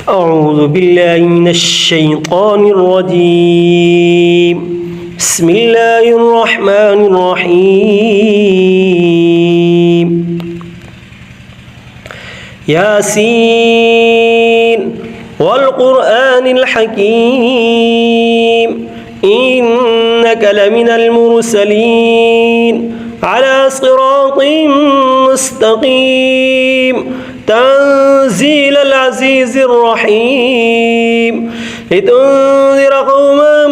أعوذ بالله من الشيطان الرجيم. بسم الله الرحمن الرحيم. ياسين والقرآن الحكيم إنك لمن المرسلين على صراط مستقيم تنزيل العزيز الرحيم لتنذر قوما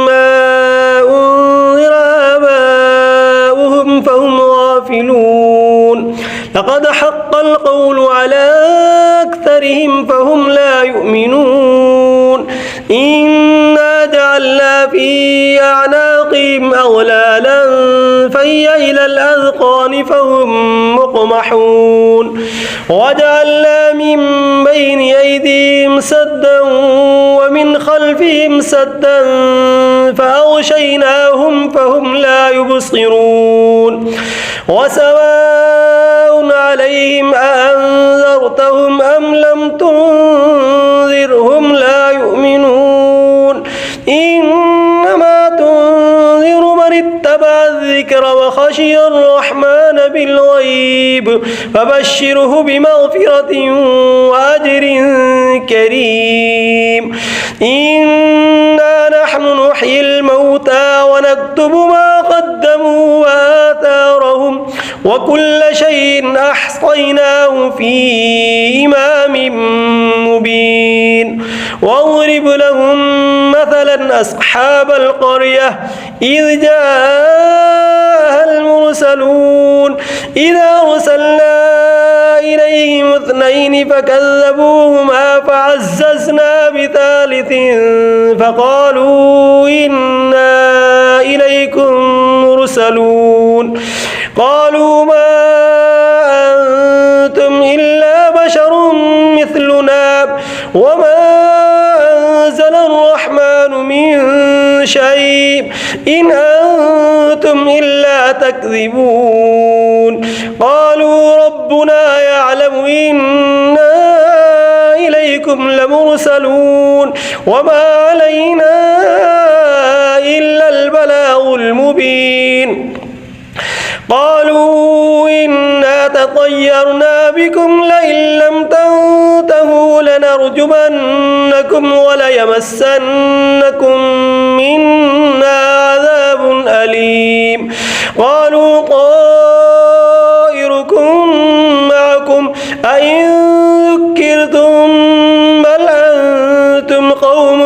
ما أنذر آباؤهم فهم غافلون لقد حق القول على أكثرهم فهم لا يؤمنون إنا جعلنا في أعناقهم أغلالا فهي إلى الأذقان فهم مقمحون وجعلنا من بين أيديهم سدا ومن خلفهم سدا فأغشيناهم فهم لا يبصرون وسواء عليهم أأنذرتهم أم لم تنذرهم لا يؤمنون إنما تنذر من اتبع الذكر وخشي الرحمن بالغيب فبشره بمغفرة وأجر كريم إنا نحن نحيي الموتى ونكتب ما قدموا وآثارهم وكل شيء أحصيناه في إمام مبين واضرب لهم مثلا أصحاب القرية إذ جاءها المرسلون إذا أرسلنا إليهم اثنين فكذبوهما فعززنا بثالث فقالوا إنا إليكم مرسلون قالوا ما أنتم إلا بشر مثلنا وما أنزل الرحمن من شيء إن أنتم إلا تكذبون قالوا ربنا يعلم إنا إليكم لمرسلون وما علينا إلا البلاغ المبين قالوا إنا تطيرنا بكم لئن لم تنتهوا لنرجمنكم وليمسنكم منا عذاب أليم قالوا طائركم معكم أئن ذكرتم بل أنتم قوم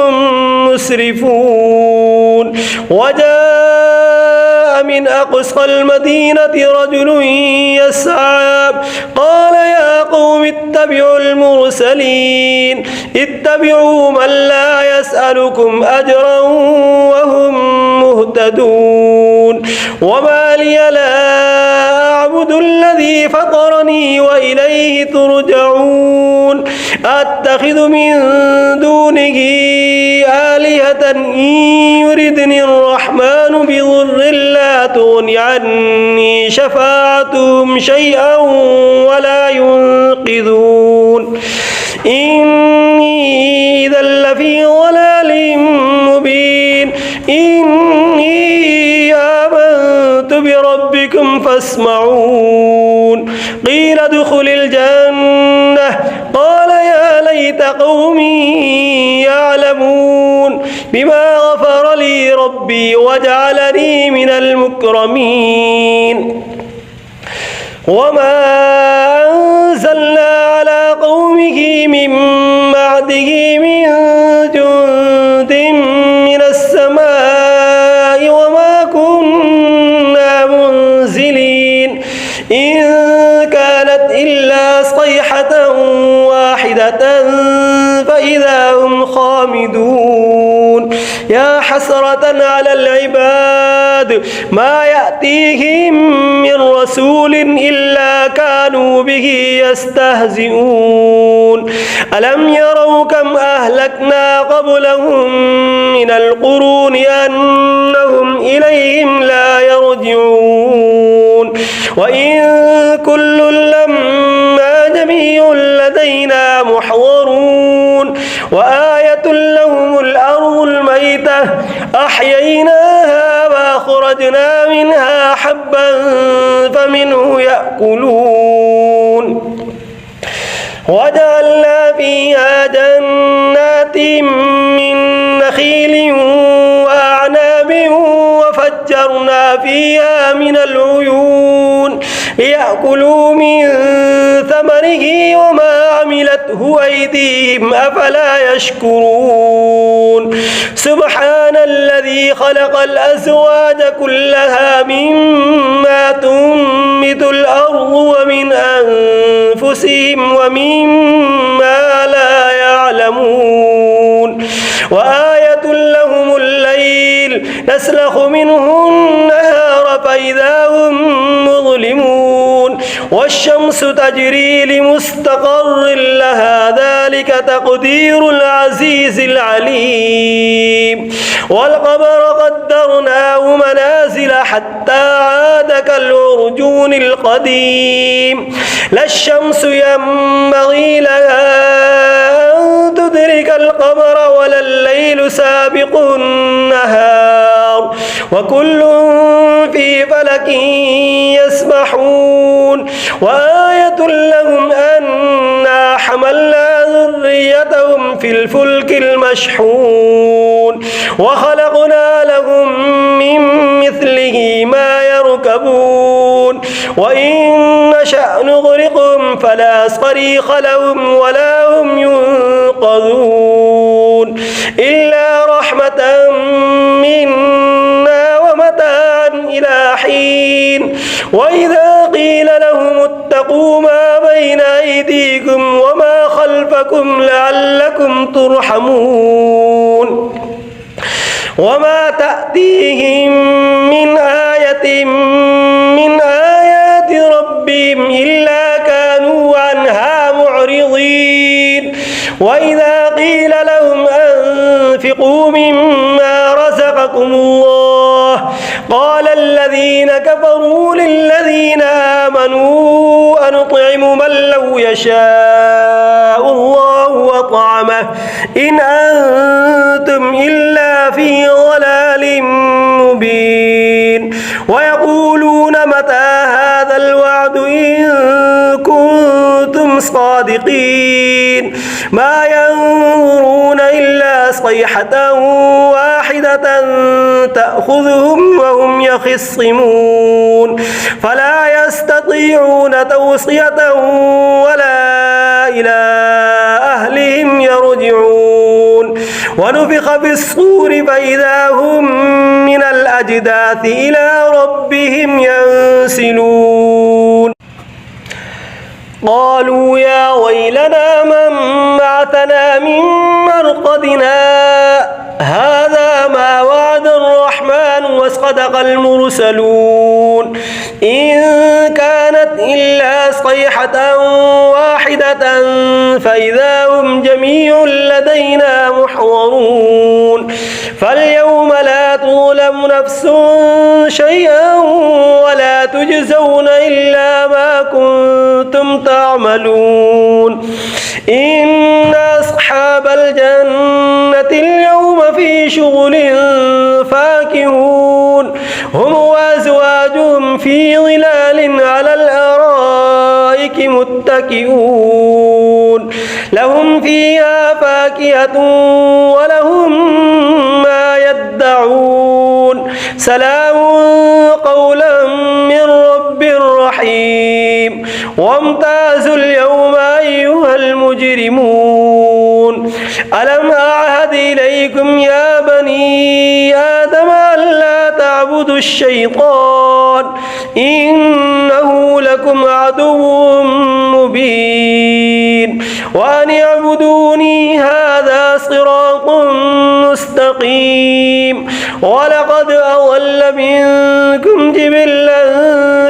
مسرفون وجاء من أقصى المدينة رجل يسعى قال يا قوم اتبعوا المرسلين اتبعوا من لا يسألكم أجرا وهم مهتدون وما لي لا أعبد الذي فطرني وإليه ترجعون أتخذ من دونه آلهة إن يردني الرحمن بضر لا تغن عني شفاعتهم شيئا ولا ينقذون إني إذا لفي ضلال مبين إني آمنت بربكم فاسمعون قيل ادخل الجنة قال يا ليت قومي يعلمون بما غفر لي ربي وجعلني من المكرمين وما أنزلنا على قومه من بعده من جند من السماء وما كنا منزلين إن كانت إلا صيحة واحدة فإذا هم خامدون يا حسرة على العباد ما يأتيهم من رسول إلا كانوا به يستهزئون ألم يروا كم أهلكنا قبلهم من القرون أنهم إليهم لا يرجعون وإن كل لما جميع لدينا محضرون وآية لهم الأرض الميتة أحييناها وأخرجنا منها حبا فمنه يأكلون وجعلنا فيها جنات من نخيل وأعناب وفجرنا فيها من العيون ليأكلوا من ثمره وما عملته أيديهم أفلا يشكرون سبحان الذي خلق الأزواج كلها مما تنبت الأرض ومن أنفسهم ومما لا يعلمون وآية لهم الليل نسلخ منه النهار فإذا هم مظلمون والشمس تجري لمستقر لها ذلك تقدير العزيز العليم والقمر قدرناه منازل حتى عاد كالعرجون القديم لا الشمس ينبغي لها أن تدرك القمر ولا الليل سابق النهار وكل في فلك يسبحون وآية لهم أنا حملنا ذريتهم في الفلك المشحون وخلقنا لهم من مثله ما يركبون وإن نشأ نغرقهم فلا صريخ لهم ولا هم ينقذون إلا رحمة منا ومتاعا إلى حين وإذا قيل لهم اتقوا ما بين أيديكم وما خلفكم لعلكم ترحمون وما تأتيهم من آية من آيات ربهم إلا كانوا عنها معرضين وإذا قيل لهم أنفقوا مما رزقكم الله قال الذين كفروا للذين آمنوا أنطعم من لو يشاء الله أطعمه إن أنتم إلا في ضلال مبين ويقولون متى هذا الوعد إن كنتم صادقين ما ينظرون إلا صيحة واحدة تأخذهم وهم يخصمون فلا يستطيعون توصية ولا إلى أهلهم يرجعون ونفخ في الصور فإذا هم من الأجداث إلى ربهم ينسلون قالوا يا ويلنا من بعثنا من مرقدنا هذا ما وعد الرحمن وصدق المرسلون إن كانت إلا صيحة واحدة فإذا هم جميع لدينا محضرون فاليوم لا تظلم نفس شيئا ولا تجزون إلا ما كنتم تعملون إن أصحاب الجنة اليوم في شغل فاكهون هم وأزواجهم في ظلال على الأرائك متكئون لهم فيها فاكهة ولهم ما يدعون سلام قولا من رب رحيم وامتازوا اليوم أيها المجرمون ألم أعهد إليكم يا بني آدم ألا تعبدوا الشيطان إنه لكم عدو مبين وأن اعبدوني هذا صراط مستقيم ولقد أضل منكم جبلا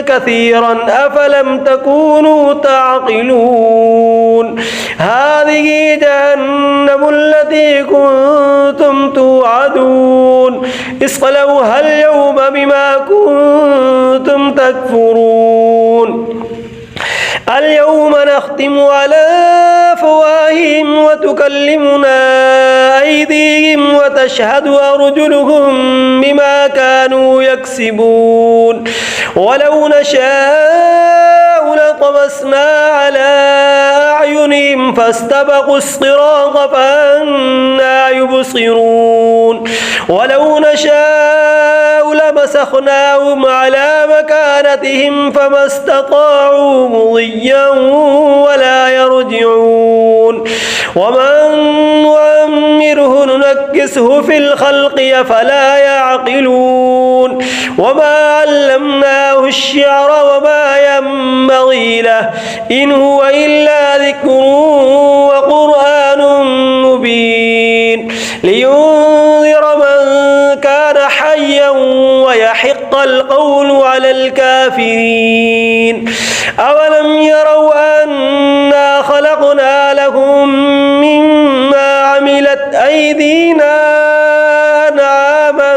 كثيرا أفلم تكونوا تعقلون هذه جهنم التي كنتم توعدون اصلوها اليوم بما كنتم تكفرون اليوم نختم على أفواههم وتكلمنا أيديهم وتشهد أرجلهم بما كانوا يكسبون ولو نشاء لطمسنا على أعينهم فاستبقوا الصراط فأنى يبصرون ولو نشاء لمسخناهم على مكانتهم فما استطاعوا مضيا ولا يرجعون ومن نعمره ننكسه في الخلق أفلا يعقلون وما علمناه الشعر وما ينبغي له إن هو إلا ذكر وقرآن مبين لينذر من كان حيا ويحق القول على الكافرين أولم يروا أنا خلقنا لهم مما عملت أيدينا أنعاما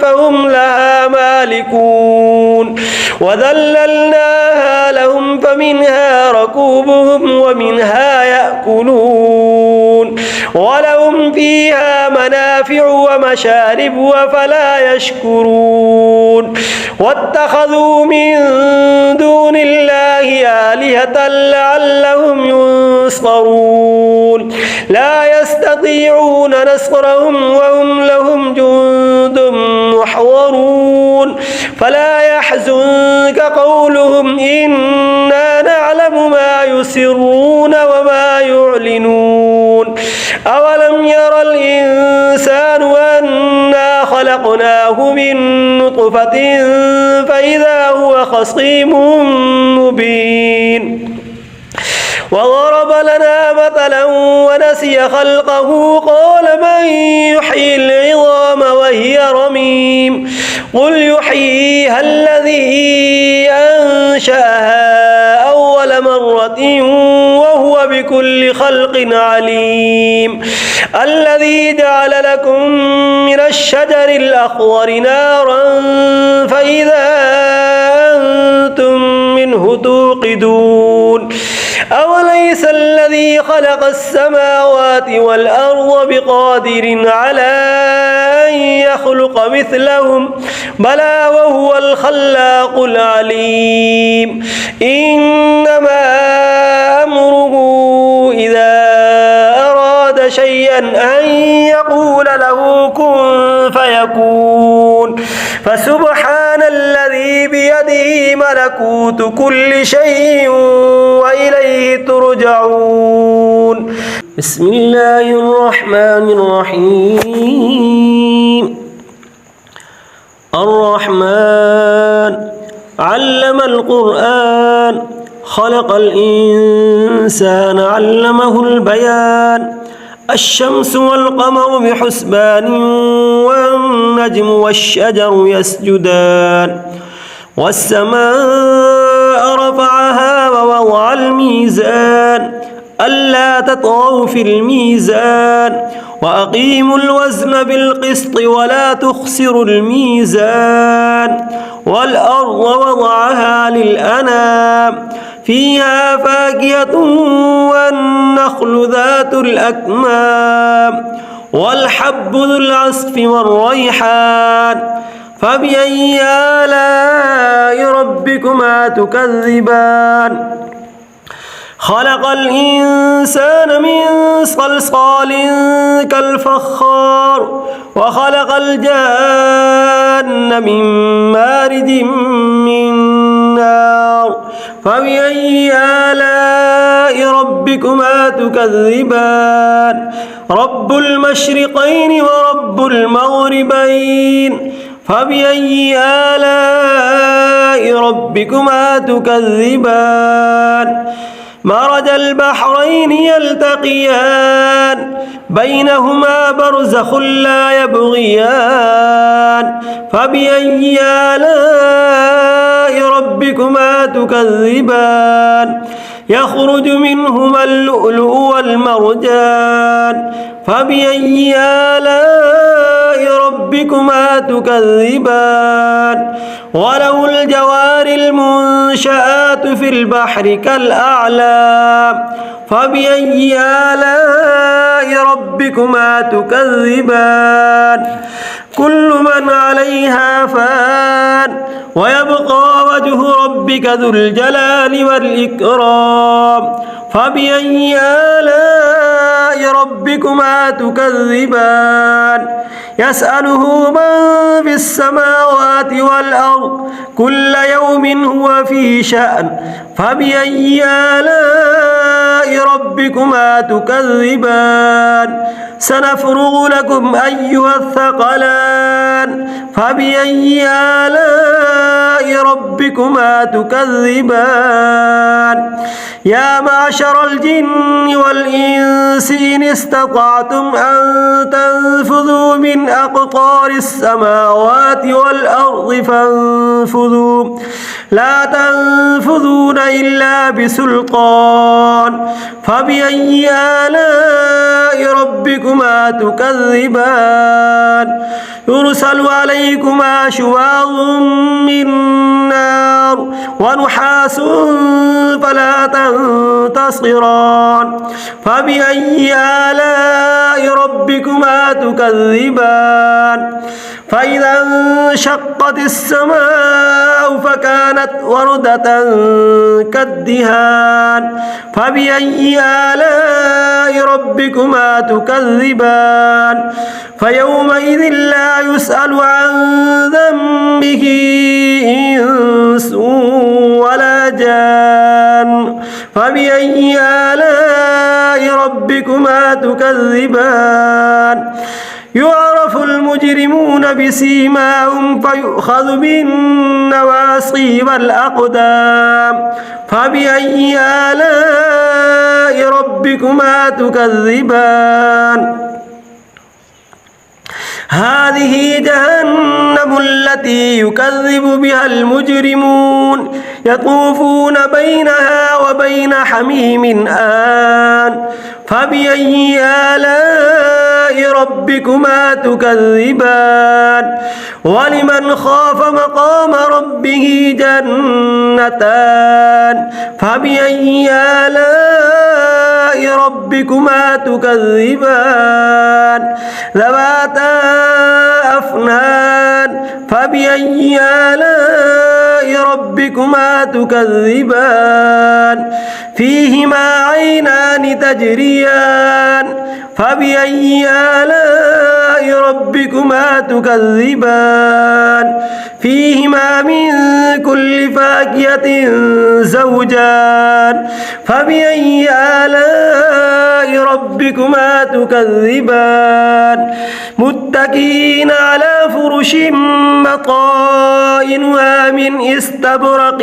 فهم لها مالكون وذللناها لهم فمنها ركوبهم ومنها يأكلون ولهم فيها منافع ومشارب وفلا يشكرون واتخذوا من دون الله آلهة لعلهم ينصرون لا يستطيعون نصرهم وهم لهم جند محضرون فلا يحزنك قولهم إنا نعلم ما يسرون وما يعلنون أولم ير الإنسان أنا خلقناه من نطفة فإذا هو خصيم مبين وضرب لنا مثلا ونسي خلقه قال من يحيي العظام وهي رميم قل يحييها الذي أنشأها أول مرة وهو بكل خلق عليم الذي جعل لكم من الشجر الأخضر نارا فإذا أنتم منه توقدون أوليس الذي خلق السماوات والأرض بقادر على أن يخلق مثلهم بلى وهو الخلاق العليم إنما أمره إذا أراد شيئا أن يقول له كن فيكون فسبحان الذي بيده ملكوت كل شيء وإليه ترجعون بسم الله الرحمن الرحيم الرحمن علم القرآن خلق الإنسان علمه البيان الشمس والقمر بحسبان والنجم والشجر يسجدان والسماء رفعها ووضع الميزان ألا تطغوا في الميزان وأقيموا الوزن بالقسط ولا تخسروا الميزان والأرض وضعها للأنام فيها فاكهة والنخل ذات الأكمام والحب ذو العصف والريحان فبأي آلاء ربكما تكذبان خلق الإنسان من صلصال كالفخار وخلق الجان من مارج من نار فبأي آلاء ربكما تكذبان رب المشرقين ورب المغربين فبأي آلاء ربكما تكذبان مرج البحرين يلتقيان بينهما برزخ لا يبغيان فبأي آلاء ربكما تكذبان يخرج منهما اللؤلؤ والمرجان فبأي آلاء ربكما تكذبان وله الجوار المنشآت في البحر كالأعلام فبأي آلاء ربكما تكذبان كل من عليها فان ويبقى وجه ربك ذو الجلال والإكرام فبأي آلاء ربكما تكذبان يسأله من في السماوات والأرض كل يوم هو في شأن فبأي آلاء ربكما تكذبان سنفرغ لكم أيها الثقلان فبأي آلاء ربكما تكذبان يا معشر الجن والإنس إن استطعتم أن تنفذوا من أقطار السماوات والأرض فانفذوا لا تنفذون إلا بسلطان فبأي آلاء ربكما تكذبان يرسل عليكما شواظ من نار ونحاس فلا تنتصران فبأي آلاء ربكما تكذبان فإذا انشقت السماء فكانت وردة كالدهان فبأي آلاء ربكما تكذبان فيومئذ لا يسأل عن ذنبه إنس ولا جان فبأي آلاء ربكما تكذبان يعرف المجرمون بسيماهم فيؤخذ بالنواصي والأقدام فبأي آلاء ربكما تكذبان هذه جهنم التي يكذب بها المجرمون يطوفون بينها وبين حميم آن فبأي آلاء ربكما تكذبان ولمن خاف مقام ربه جنتان فبأي آلاء ربكما تكذبان ذواتا أفنان فبأي آلاء ربكما تكذبان فيهما عينان تجريان فبأي آلاء ربكما تكذبان فيهما من كل فاكهة زوجان فبأي آلاء ربكما تكذبان متكئين على فرش مطائنها من استبرق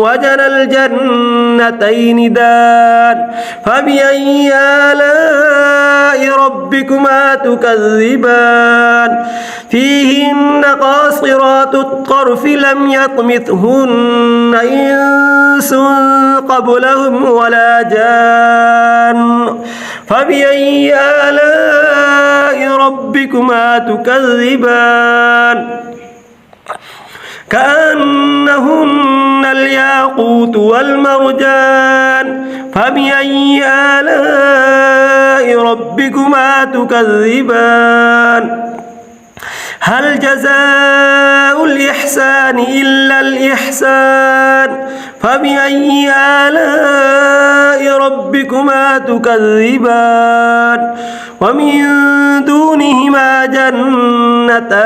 وجنى الجنتين دان فبأي آلاء ربكما تكذبان فيهن قاصرات الطرف لم يطمثهن إنس قبلهم ولا جان فبأي آلاء ربكما تكذبان كأنهن الياقوت والمرجان فبأي آلاء ربكما تكذبان هل جزاء الإحسان إلا الإحسان فبأي آلاء ربكما تكذبان ومن دونهما جنتان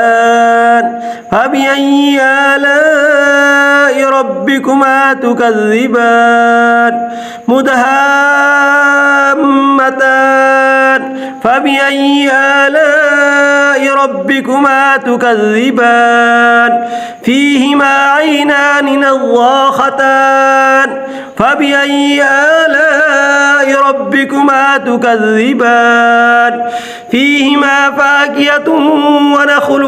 فبأي آلاء ربكما تكذبان مدهامتان فبأي آلاء ربكما تكذبان فيهما عينان نضاختان فبأي آلاء ربكما تكذبان فيهما فاكهة ونخل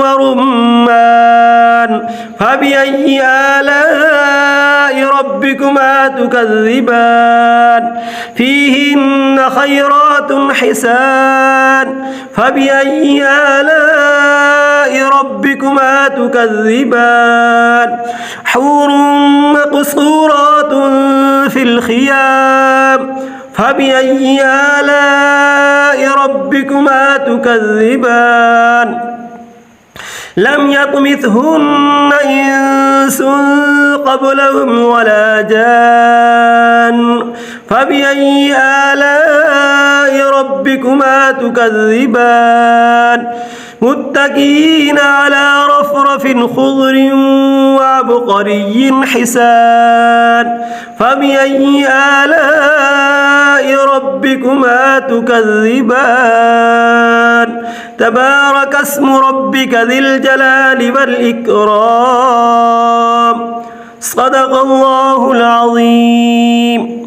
ورمان فبأي آلاء ربكما تكذبان فيهن خيرات حسان فبأي آلاء ربكما تكذبان حور مقصورات في الخيام فبأي آلاء ربكما تكذبان لم يطمثهن إنس قبلهم ولا جان فبأي آلاء ربكما تكذبان متكئين على رفرف خضر وعبقري حسان فبأي آلاء ربكما تكذبان تبارك اسم ربك ذي الجلال والإكرام صدق الله العظيم.